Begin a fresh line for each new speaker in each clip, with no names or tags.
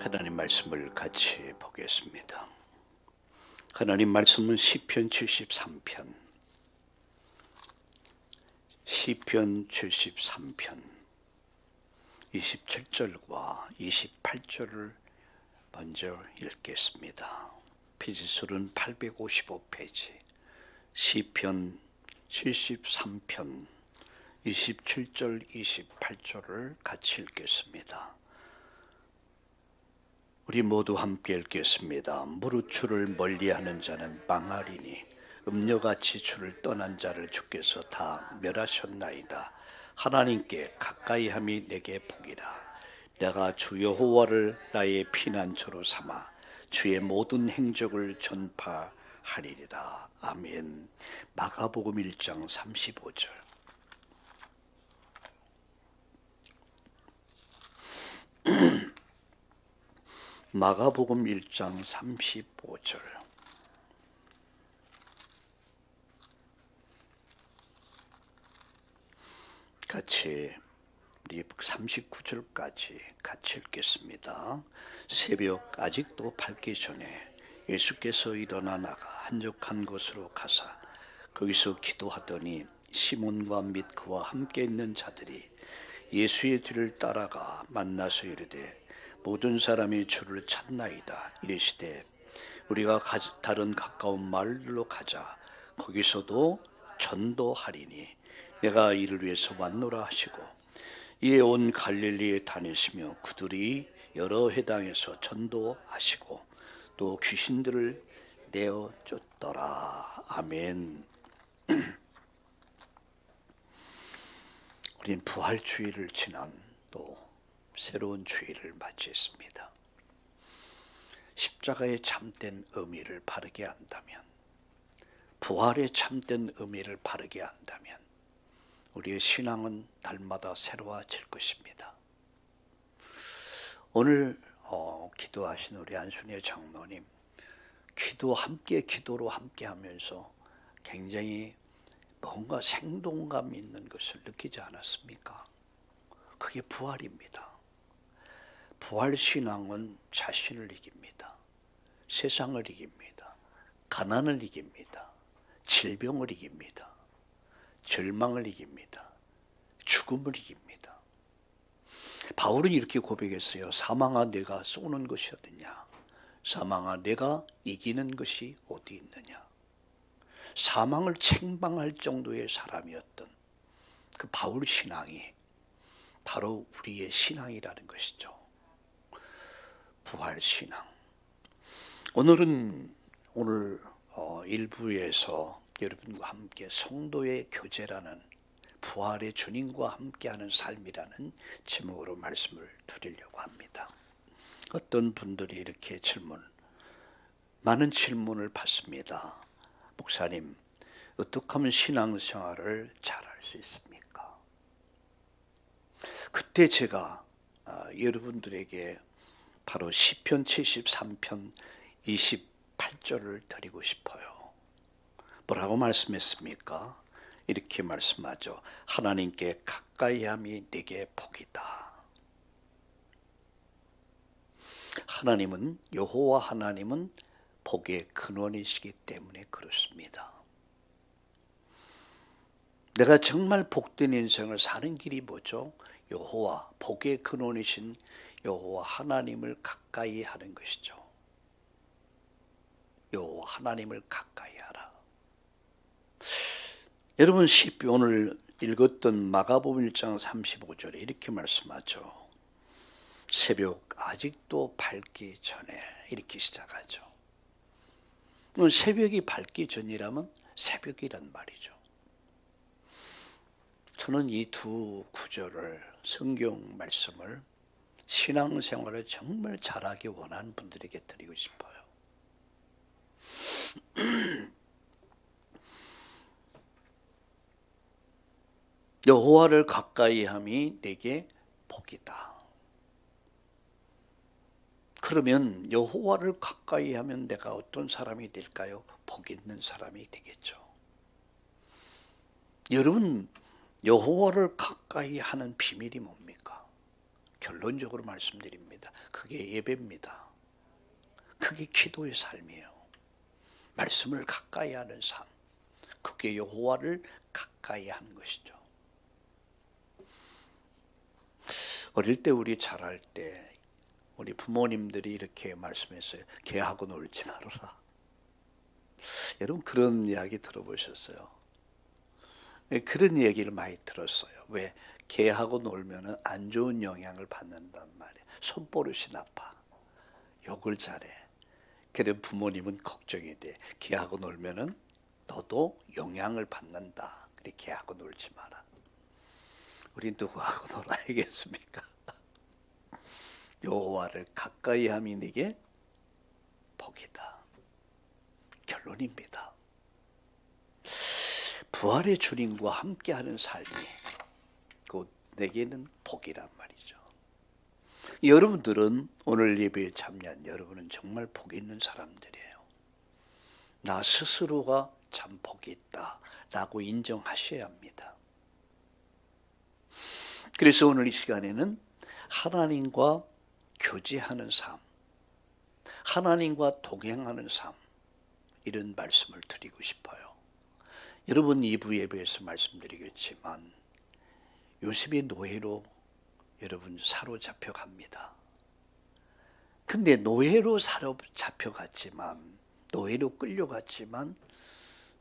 하나님 말씀을 같이 보겠습니다. 하나님 말씀은 시편 73편 27절과 28절을 먼저 읽겠습니다. 페이지수는 855페이지 시편 73편 27절 28절을 같이 읽겠습니다. 우리 모두 함께 읽겠습니다. 무릇 주를 멀리하는 자는 망하리니 음녀같이 주를 떠난 자를 주께서 다 멸하셨나이다. 하나님께 가까이함이 내게 복이라. 내가 주 여호와를 나의 피난처로 삼아 주의 모든 행적을 전파하리이다. 아멘. 마가복음 1장 35절. 마가복음 1장 35절. 같이 우리 39절까지 같이 읽겠습니다. 새벽 아직도 밝기 전에 예수께서 일어나 나가 한적한 곳으로 가사 거기서 기도하더니 시몬과 및 그와 함께 있는 자들이 예수의 뒤를 따라가 만나서 이르되 모든 사람이 주를 찾나이다. 이르시되 우리가 다른 가까운 마을로 가자. 거기서도 전도하리니 내가 이를 위해서 왔노라 하시고 이에 온 갈릴리에 다니시며 그들이 여러 회당에서 전도하시고 또 귀신들을 내어 쫓더라. 아멘. 우린 부활주의를 지난 또 새로운 주의를 맞이했습니다. 십자가의 참된 의미를 바르게 안다면, 부활의 참된 의미를 바르게 안다면 우리의 신앙은 날마다 새로워질 것입니다. 오늘 기도하신 우리 안순희 장로님, 기도로 함께 하면서 굉장히 뭔가 생동감 있는 것을 느끼지 않았습니까? 그게 부활입니다. 부활신앙은 자신을 이깁니다. 세상을 이깁니다. 가난을 이깁니다. 질병을 이깁니다. 절망을 이깁니다. 죽음을 이깁니다. 바울은 이렇게 고백했어요. 사망아 내가 쏘는 것이 어디냐? 사망아 내가 이기는 것이 어디 있느냐? 사망을 책망할 정도의 사람이었던 그 바울 신앙이 바로 우리의 신앙이라는 것이죠. 부활신앙. 오늘 1부에서 여러분과 함께 성도의 교제라는 부활의 주님과 함께하는 삶이라는 제목으로 말씀을 드리려고 합니다. 어떤 분들이 이렇게 많은 질문을 받습니다. 목사님, 어떻게 하면 신앙생활을 잘할 수 있습니까? 그때 제가 여러분들에게 바로 시편 73편 28절을 드리고 싶어요. 뭐라고 말씀했습니까? 이렇게 말씀하죠. 하나님께 가까이함이 내게 복이다. 여호와 하나님은 복의 근원이시기 때문에 그렇습니다. 내가 정말 복된 인생을 사는 길이 뭐죠? 복의 근원이신 여호와 하나님을 가까이 하는 것이죠. 여호와 하나님을 가까이 하라. 여러분 오늘 읽었던 마가복음 1장 35절에 이렇게 말씀하죠. 새벽 아직도 밝기 전에 이렇게 시작하죠. 새벽이 밝기 전이라면 새벽이란 말이죠. 저는 이 두 구절을 성경 말씀을 신앙생활을 정말 잘하기 원하는 분들에게 드리고 싶어요. 여호와를 가까이 함이 내게 복이다. 그러면 여호와를 가까이 하면 내가 어떤 사람이 될까요? 복 있는 사람이 되겠죠. 여러분, 여호와를 가까이 하는 비밀이 뭡니까? 결론적으로 말씀드립니다. 그게 예배입니다. 그게 기도의 삶이에요. 말씀을 가까이 하는 삶. 그게 여호와를 가까이 하는 것이죠. 어릴 때 우리 자랄 때 우리 부모님들이 이렇게 말씀했어요. 개하고 놀지 말아라. 여러분 그런 이야기 들어보셨어요? 그런 얘기를 많이 들었어요. 왜? 개하고 놀면 안 좋은 영향을 받는단 말이에요. 손버릇이 나빠. 욕을 잘해. 그래 부모님은 걱정이 돼. 개하고 놀면 너도 영향을 받는다. 그래 개하고 놀지 마라. 우린 누구하고 놀아야겠습니까? 여호와를 가까이 함이 네게 복이다. 결론입니다. 부활의 주님과 함께하는 삶이 곧 내게는 복이란 말이죠. 여러분들은 오늘 예배에 참여한 여러분은 정말 복이 있는 사람들이에요. 나 스스로가 참 복이 있다라고 인정하셔야 합니다. 그래서 오늘 이 시간에는 하나님과 교제하는 삶, 하나님과 동행하는 삶, 이런 말씀을 드리고 싶어요. 여러분 2부 예배에서 말씀드리겠지만 요셉의 노예로 여러분 사로잡혀 갑니다. 근데 노예로 사로잡혀갔지만, 노예로 끌려갔지만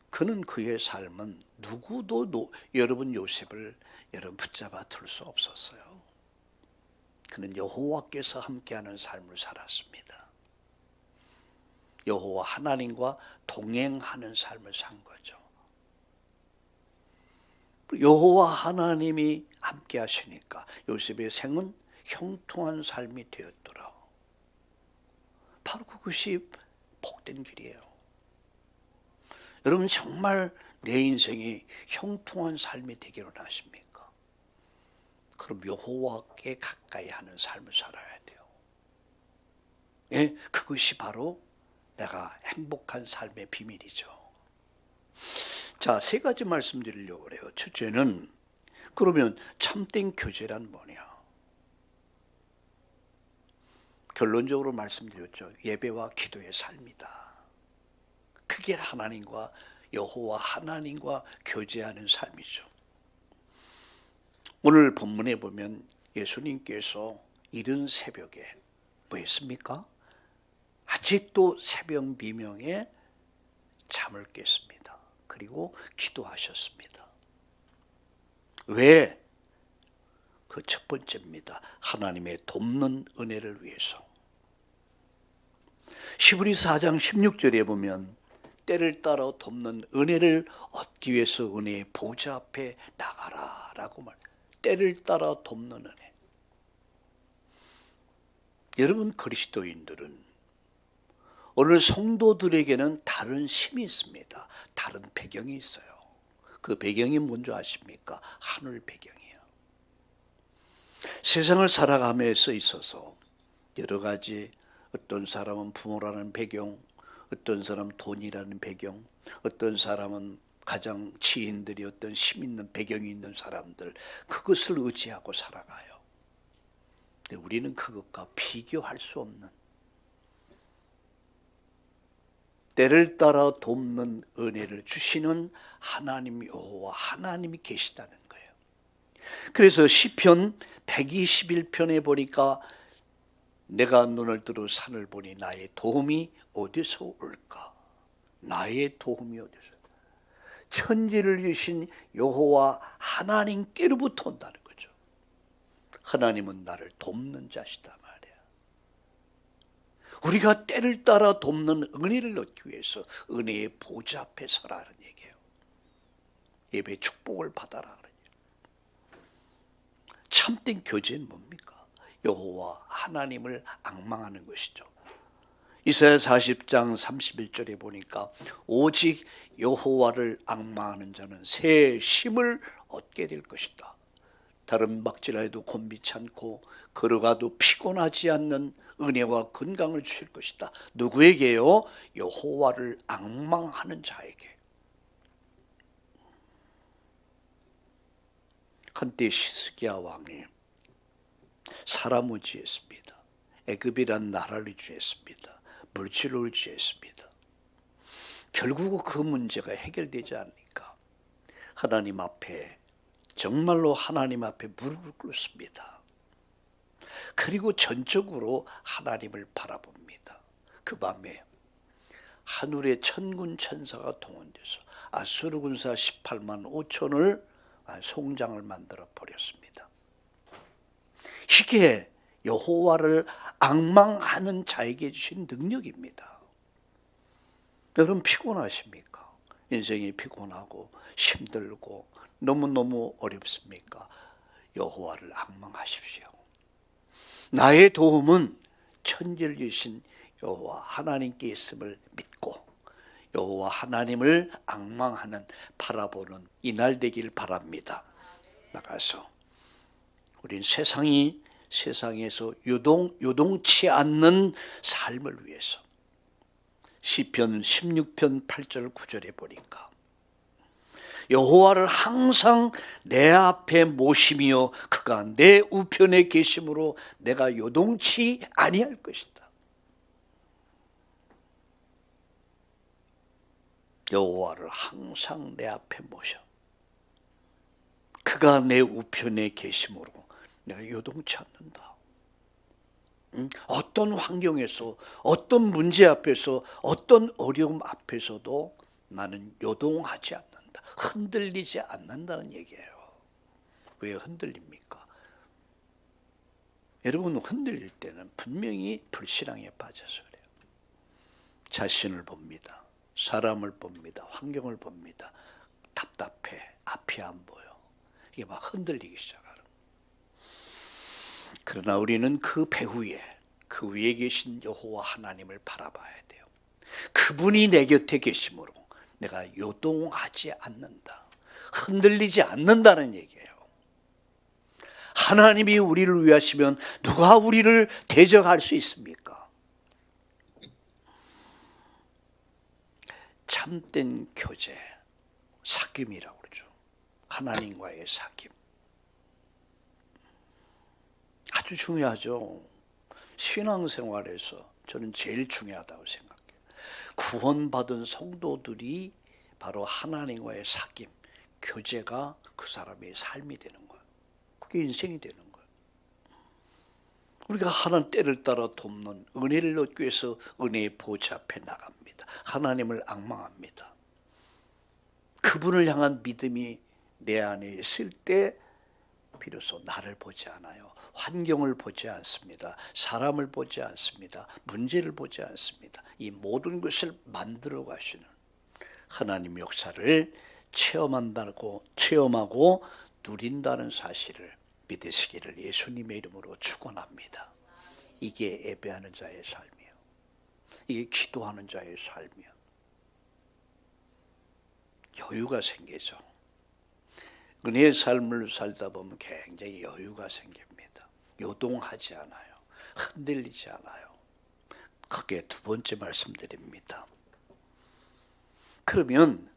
그는 그의 삶은 누구도 여러분 요셉을 여러분 붙잡아 둘 수 없었어요. 그는 여호와께서 함께하는 삶을 살았습니다. 여호와 하나님과 동행하는 삶을 산 거죠. 여호와 하나님이 함께 하시니까 요셉의 생은 형통한 삶이 되었더라. 바로 그것이 복된 길이에요. 여러분 정말 내 인생이 형통한 삶이 되기를 원하십니까? 그럼 여호와께 가까이 하는 삶을 살아야 돼요. 예, 그것이 바로 내가 행복한 삶의 비밀이죠. 자, 세 가지 말씀드리려고 그래요. 첫째는 그러면 참된 교제란 뭐냐? 결론적으로 말씀드렸죠. 예배와 기도의 삶이다. 그게 하나님과 여호와 하나님과 교제하는 삶이죠. 오늘 본문에 보면 예수님께서 이른 새벽에 뭐 했습니까? 아직도 새벽 미명에 잠을 깼습니다. 그리고 기도하셨습니다. 왜? 그 첫 번째입니다. 하나님의 돕는 은혜를 위해서. 시브리 4장 16절에 보면 때를 따라 돕는 은혜를 얻기 위해서 은혜의 보좌 앞에 나가라 라고 말. 때를 따라 돕는 은혜. 여러분 그리스도인들은 오늘 성도들에게는 다른 힘이 있습니다. 다른 배경이 있어요. 그 배경이 뭔지 아십니까? 하늘 배경이에요. 세상을 살아감에 있어서 여러 가지, 어떤 사람은 부모라는 배경, 어떤 사람은 돈이라는 배경, 어떤 사람은 가장 지인들이 어떤 힘 있는 배경이 있는 사람들, 그것을 의지하고 살아가요. 근데 우리는 그것과 비교할 수 없는, 때를 따라 돕는 은혜를 주시는 하나님 여호와 하나님이 계시다는 거예요. 그래서 시편 121편에 보니까 내가 눈을 들어 산을 보니 나의 도움이 어디서 올까? 나의 도움이 어디서? 천지를 주신 여호와 하나님께로부터 온다는 거죠. 하나님은 나를 돕는 자시다 말이야. 우리가 때를 따라 돕는 은혜를 얻기 위해서 은혜의 보좌 앞에 서라는 얘기예요. 예배 축복을 받아라. 참된 교제는 뭡니까? 여호와 하나님을 앙망하는 것이죠. 이사야 40장 31절에 보니까 오직 여호와를 앙망하는 자는 새 힘을 얻게 될 것이다. 다른 박질라에도 곤비치 않고 걸어가도 피곤하지 않는 은혜와 건강을 주실 것이다. 누구에게요? 여호와를 앙망하는 자에게. 한때 시스기야 왕이 사람을 지었습니다. 애굽이란 나라를 지었습니다. 물질을 지었습니다. 결국 그 문제가 해결되지 않으니까 하나님 앞에, 정말로 하나님 앞에 무릎을 꿇습니다. 그리고 전적으로 하나님을 바라봅니다. 그 밤에 하늘의 천군 천사가 동원돼서 아수르 군사 18만 5천을 송장을 만들어 버렸습니다. 이게 여호와를 앙망하는 자에게 주신 능력입니다. 여러분 피곤하십니까? 인생이 피곤하고 힘들고 너무너무 어렵습니까? 여호와를 앙망하십시오. 나의 도움은 천지를 여호와 하나님께 있음을 믿고 여호와 하나님을 앙망하는, 바라보는 이날 되길 바랍니다. 나가서 우린 세상에서 요동치 않는 삶을 위해서 시편 16편 8절 9절에 보니까 여호와를 항상 내 앞에 모시며 그가 내 우편에 계심으로 내가 요동치 아니할 것이다. 여호와를 항상 내 앞에 모셔 그가 내 우편에 계심으로 내가 요동치 않는다. 어떤 환경에서, 어떤 문제 앞에서, 어떤 어려움 앞에서도 나는 요동하지 않는다. 흔들리지 않는다는 얘기예요. 왜 흔들립니까? 여러분, 흔들릴 때는 분명히 불신앙에 빠져서 그래요. 자신을 봅니다. 사람을 봅니다. 환경을 봅니다. 답답해. 앞이 안 보여. 이게 막 흔들리기 시작하는. 그러나 우리는 그 배후에, 그 위에 계신 여호와 하나님을 바라봐야 돼요. 그분이 내 곁에 계심으로 내가 요동하지 않는다. 흔들리지 않는다는 얘기예요. 하나님이 우리를 위하시면 누가 우리를 대적할 수 있습니까? 참된 교제, 사귐이라고 그러죠. 하나님과의 사귐. 아주 중요하죠. 신앙생활에서 저는 제일 중요하다고 생각해요. 구원받은 성도들이 바로 하나님과의 사귐, 교제가 그 사람의 삶이 되는 거예요. 그게 인생이 되는 거예요. 우리가 하나님 때를 따라 돕는, 은혜를 얻기 위해서 은혜의 보좌 앞에 나갑니다. 하나님을 앙망합니다. 그분을 향한 믿음이 내 안에 있을 때 비로소 나를 보지 않아요. 환경을 보지 않습니다. 사람을 보지 않습니다. 문제를 보지 않습니다. 이 모든 것을 만들어 가시는 하나님 역사를 체험하고 누린다는 사실을 믿으시기를 예수님의 이름으로 축원합니다. 이게 예배하는 자의 삶이에요. 이게 기도하는 자의 삶이에요. 여유가 생기죠. 은혜의 삶을 살다 보면 굉장히 여유가 생깁니다. 요동하지 않아요. 흔들리지 않아요. 그게 두 번째 말씀드립니다. 그러면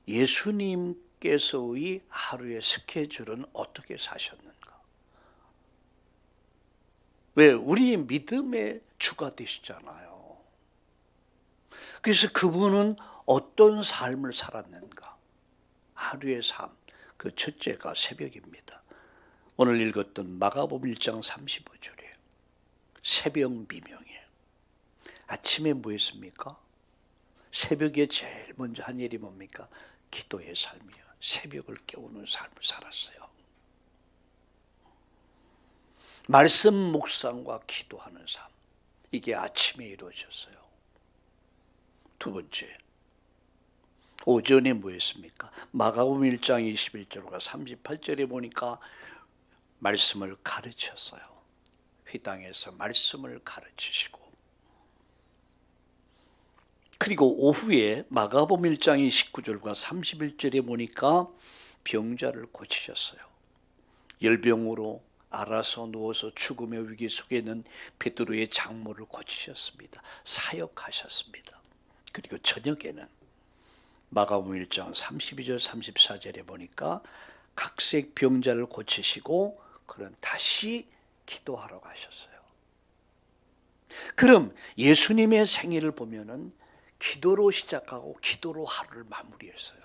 예수님께서의 하루의 스케줄은 어떻게 사셨는가? 왜? 우리 믿음의 주가 되시잖아요. 그래서 그분은 어떤 삶을 살았는가? 하루의 삶. 그 첫째가 새벽입니다. 오늘 읽었던 마가복음 1장 35절이에요. 새벽 미명이에요. 아침에 뭐 했습니까? 새벽에 제일 먼저 한 일이 뭡니까? 기도의 삶이에요. 새벽을 깨우는 삶을 살았어요. 말씀 묵상과 기도하는 삶. 이게 아침에 이루어졌어요. 두 번째, 오전에 뭐 했습니까? 마가복음 1장 21절과 38절에 보니까 말씀을 가르쳤어요. 회당에서 말씀을 가르치시고, 그리고 오후에 마가복음 1장 29절과 31절에 보니까 병자를 고치셨어요. 열병으로 알아서 누워서 죽음의 위기 속에 있는 베드로의 장모를 고치셨습니다. 사역하셨습니다. 그리고 저녁에는 마가복음 1장 32절 34절에 보니까 각색 병자를 고치시고 그는 다시 기도하러 가셨어요. 그럼 예수님의 생애를 보면은 기도로 시작하고 기도로 하루를 마무리했어요.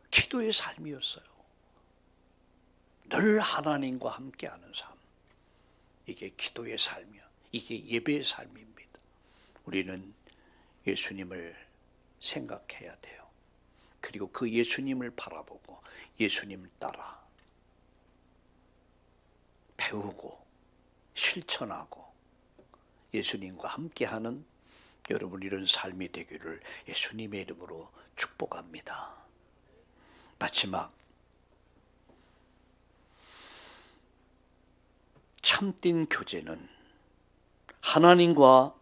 기도의 삶이었어요. 늘 하나님과 함께하는 삶. 이게 기도의 삶이야. 이게 예배의 삶입니다. 우리는 예수님을 생각해야 돼요. 그리고 그 예수님을 바라보고 예수님을 따라 배우고 실천하고 예수님과 함께하는 여러분 이런 삶이 되기를 예수님의 이름으로 축복합니다. 마지막 참된 교제는 하나님과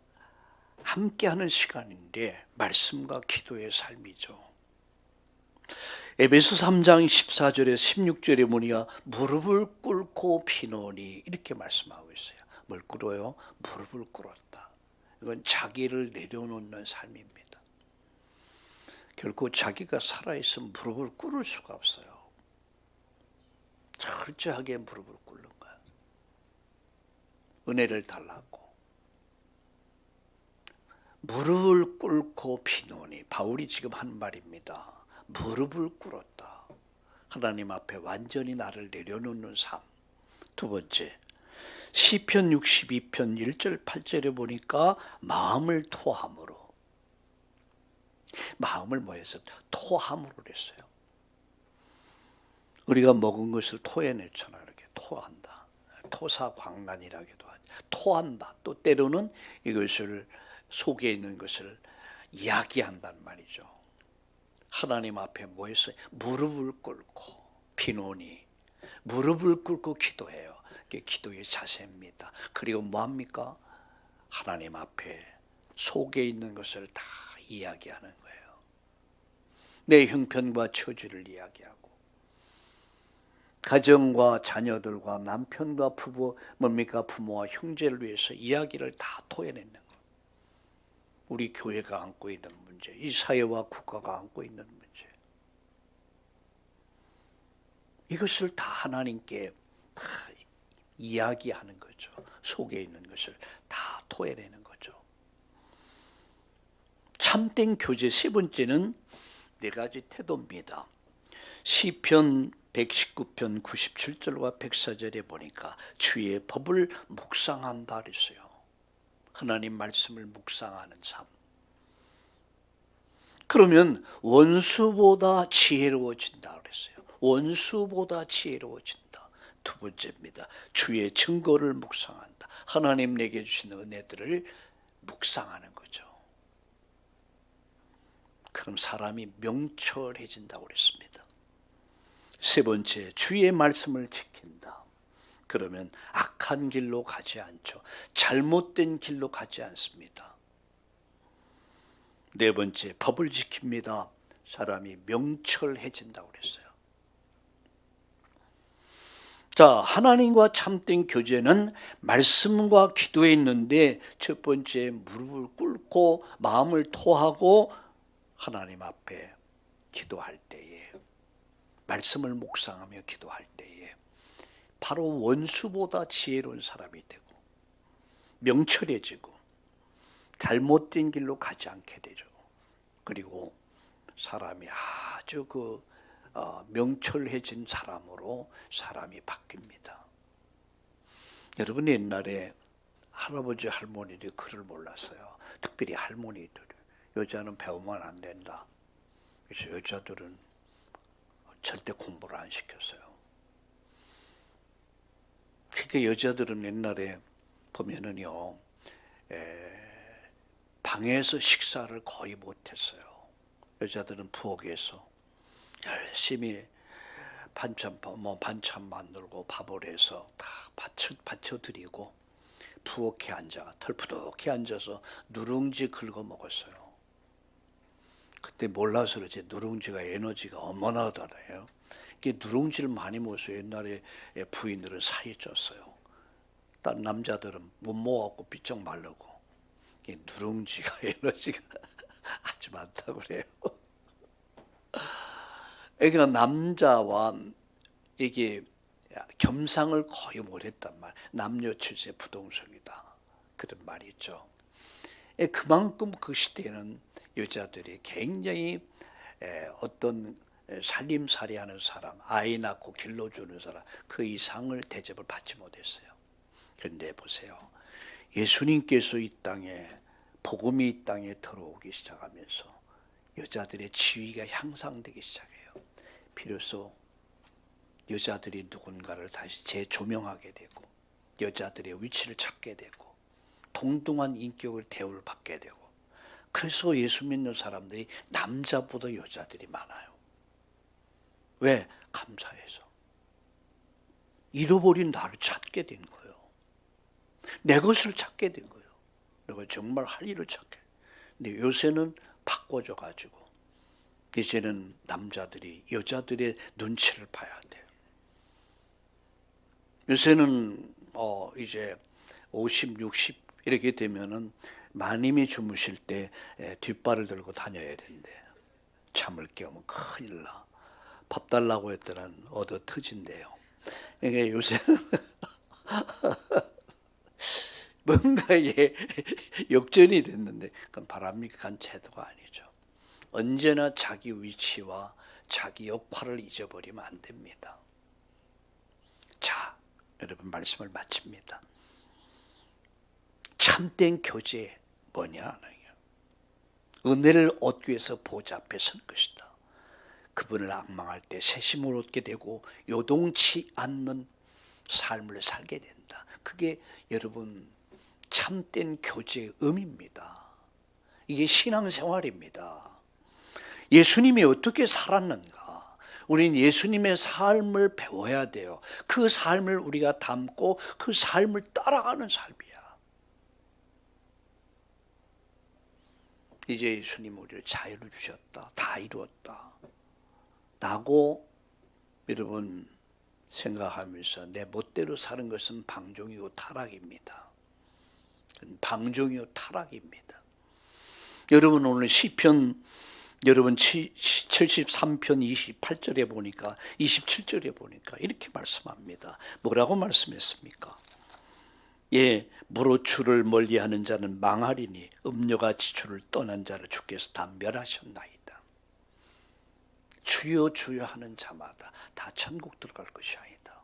함께하는 시간인데 말씀과 기도의 삶이죠. 에베소 3장 14절에 16절에 보니까 무릎을 꿇고 피노니 이렇게 말씀하고 있어요. 뭘 꿇어요? 무릎을 꿇었다. 이건 자기를 내려놓는 삶입니다. 결코 자기가 살아있으면 무릎을 꿇을 수가 없어요. 철저하게 무릎을 꿇는 거야. 은혜를 달라고. 무릎을 꿇고 피노니 바울이 지금 한 말입니다. 무릎을 꿇었다. 하나님 앞에 완전히 나를 내려놓는 삶. 두 번째, 시편 62편 1절 8절에 보니까 마음을 토함으로. 마음을 뭐 해서? 토함으로 그랬어요. 우리가 먹은 것을 토해냈잖아요. 이렇게 토한다. 토사광란이라기도 하죠. 토한다. 또 때로는 이것을 속에 있는 것을 이야기한단 말이죠. 하나님 앞에 뭐 했어요? 무릎을 꿇고 피노니 무릎을 꿇고 기도해요. 그게 기도의 자세입니다. 그리고 뭐합니까? 하나님 앞에 속에 있는 것을 다 이야기하는 거예요. 내 형편과 처지를 이야기하고 가정과 자녀들과 남편과 부부 뭡니까? 부모와 형제를 위해서 이야기를 다 토해내는 거예요. 우리 교회가 안고 있는 문제, 이 사회와 국가가 안고 있는 문제, 이것을 다 하나님께 다 이야기하는 거죠. 속에 있는 것을 다 토해내는 거죠. 참된 교제 세 번째는 네 가지 태도입니다. 시편 119편 97절과 104절에 보니까 주의 법을 묵상한다 그랬어요. 하나님 말씀을 묵상하는 삶. 그러면 원수보다 지혜로워진다 그랬어요. 원수보다 지혜로워진다. 두 번째입니다. 주의 증거를 묵상한다. 하나님 내게 주신 은혜들을 묵상하는 거죠. 그럼 사람이 명철해진다고 그랬습니다. 세 번째, 주의 말씀을 지킨다. 그러면 악한 길로 가지 않죠. 잘못된 길로 가지 않습니다. 네 번째, 법을 지킵니다. 사람이 명철해진다고 그랬어요. 자, 하나님과 참된 교제는 말씀과 기도에 있는데 첫 번째 무릎을 꿇고 마음을 토하고 하나님 앞에 기도할 때에 말씀을 묵상하며 기도할 때에 바로 원수보다 지혜로운 사람이 되고 명철해지고 잘못된 길로 가지 않게 되죠. 그리고 사람이 아주 명철해진 사람으로 사람이 바뀝니다. 여러분 옛날에 할아버지 할머니들이 글을 몰랐어요. 특별히 할머니들. 여자는 배우면 안 된다. 그래서 여자들은 절대 공부를 안 시켰어요. 그러니까 여자들은 옛날에 보면은요, 방에서 식사를 거의 못했어요. 여자들은 부엌에서 열심히 반찬 만들고 밥을 해서 다 받쳐드리고 부엌에 앉아 털푸덕히 앉아서 누룽지 긁어 먹었어요. 그때 몰라서 그렇지 누룽지가 에너지가 어마어마하잖아요. 이게 누룽지를 많이 먹어서 옛날에 부인들은 살이 쪘어요. 다른 남자들은 못 먹어갖고 삐쩍 마르고 이게 누룽지가 에너지가 아주 많다고 그래요. 그러니까 남자와 이게 겸상을 거의 못했단 말. 남녀 칠세 부동석이다. 그런 말이 있죠. 그만큼 그 시대에는 여자들이 굉장히 어떤 살림살이하는 사람, 아이 낳고 길러주는 사람, 그 이상을 대접을 받지 못했어요. 그런데 보세요. 예수님께서 이 땅에, 복음이 이 땅에 들어오기 시작하면서 여자들의 지위가 향상되기 시작해요. 비로소 여자들이 누군가를 다시 재조명하게 되고, 여자들의 위치를 찾게 되고, 동등한 인격을 대우를 받게 되고, 그래서 예수 믿는 사람들이 남자보다 여자들이 많아요. 왜? 감사해서. 잃어버린 나를 찾게 된 거예요. 내 것을 찾게 된 거예요. 내가 정말 할 일을 찾게. 근데 요새는 바꿔져 가지고 이제는 남자들이 여자들의 눈치를 봐야 돼요. 요새는 이제 50, 60 이렇게 되면은 마님이 주무실 때 뒷발을 들고 다녀야 되는데 잠을 깨우면 큰일 나. 밥 달라고 했더니 얻어 터진대요. 이게 요새는 뭔가 역전이 됐는데 그건 바람직한 태도가 아니죠. 언제나 자기 위치와 자기 역할을 잊어버리면 안 됩니다. 자, 여러분 말씀을 마칩니다. 참된 교제 뭐냐? 은혜를 얻기 위해서 보좌 앞에 선 것이다. 그분을 앙망할 때 새심을 얻게 되고 요동치 않는 삶을 살게 된다. 그게 여러분 참된 교제의 의미입니다. 이게 신앙생활입니다. 예수님이 어떻게 살았는가? 우리는 예수님의 삶을 배워야 돼요. 그 삶을 우리가 담고 그 삶을 따라가는 삶이야. 이제 예수님 우리를 자유를 주셨다. 다 이루었다. 라고 여러분 생각하면서 내 멋대로 사는 것은 방종이고 타락입니다. 방종이고 타락입니다. 여러분 오늘 시편 여러분 73편 28절에 보니까 27절에 보니까 이렇게 말씀합니다. 뭐라고 말씀했습니까? 예, 무로추를 멀리하는 자는 망하리니 음료가 지추를 떠난 자를 주께서 다 멸하셨나이다. 주여 주여 하는 자마다 다 천국 들어갈 것이 아니다.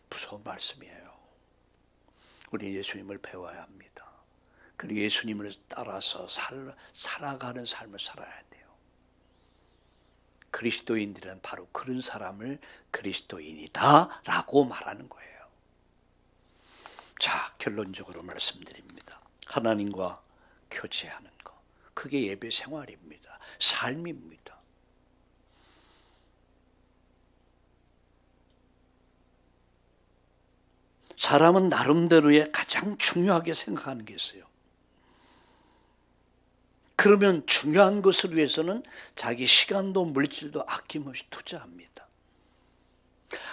무서운 말씀이에요. 우리 예수님을 배워야 합니다. 그리고 예수님을 따라서 살아가는 삶을 살아야 돼요. 그리스도인들은 바로 그런 사람을 그리스도인이다 라고 말하는 거예요. 자, 결론적으로 말씀드립니다. 하나님과 교제하는 것, 그게 예배 생활입니다. 삶입니다. 사람은 나름대로의 가장 중요하게 생각하는 게 있어요. 그러면 중요한 것을 위해서는 자기 시간도 물질도 아낌없이 투자합니다.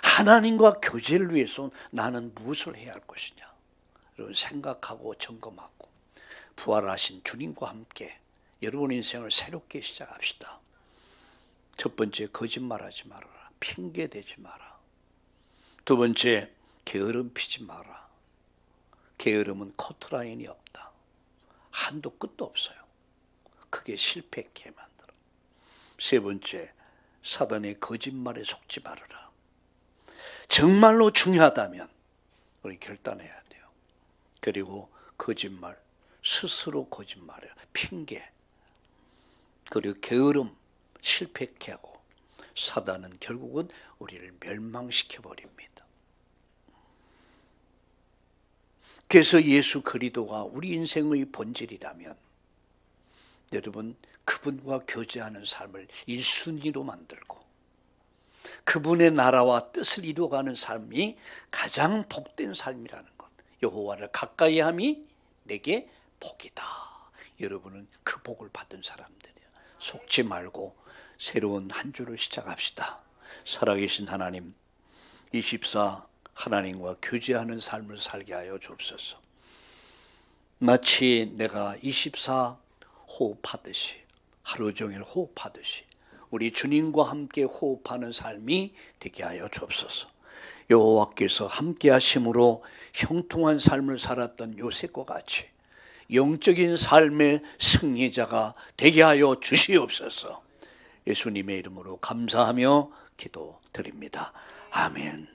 하나님과 교제를 위해서 나는 무엇을 해야 할 것이냐? 여러분 생각하고 점검하고 부활하신 주님과 함께 여러분 인생을 새롭게 시작합시다. 첫 번째, 거짓말하지 말아라. 핑계대지 마라. 두 번째, 게으름 피지 마라. 게으름은 커트라인이 없다. 한도 끝도 없어요. 그게 실패케 만들어. 세 번째, 사단의 거짓말에 속지 말아라. 정말로 중요하다면 우리 결단해야 돼요. 그리고 거짓말, 스스로 거짓말해요. 핑계, 그리고 게으름, 실패케 하고 사단은 결국은 우리를 멸망시켜버립니다. 그래서 예수 그리스도가 우리 인생의 본질이라면 여러분 그분과 교제하는 삶을 1순위로 만들고 그분의 나라와 뜻을 이루어가는 삶이 가장 복된 삶이라는 것. 여호와를 가까이 함이 내게 복이다. 여러분은 그 복을 받은 사람들이에요. 속지 말고 새로운 한 주를 시작합시다. 살아계신 하나님, 24 하나님과 교제하는 삶을 살게 하여 주옵소서. 마치 내가 24 호흡하듯이, 하루 종일 호흡하듯이 우리 주님과 함께 호흡하는 삶이 되게 하여 주옵소서. 여호와께서 함께 하심으로 형통한 삶을 살았던 요셉과 같이 영적인 삶의 승리자가 되게 하여 주시옵소서. 예수님의 이름으로 감사하며 기도드립니다. 아멘.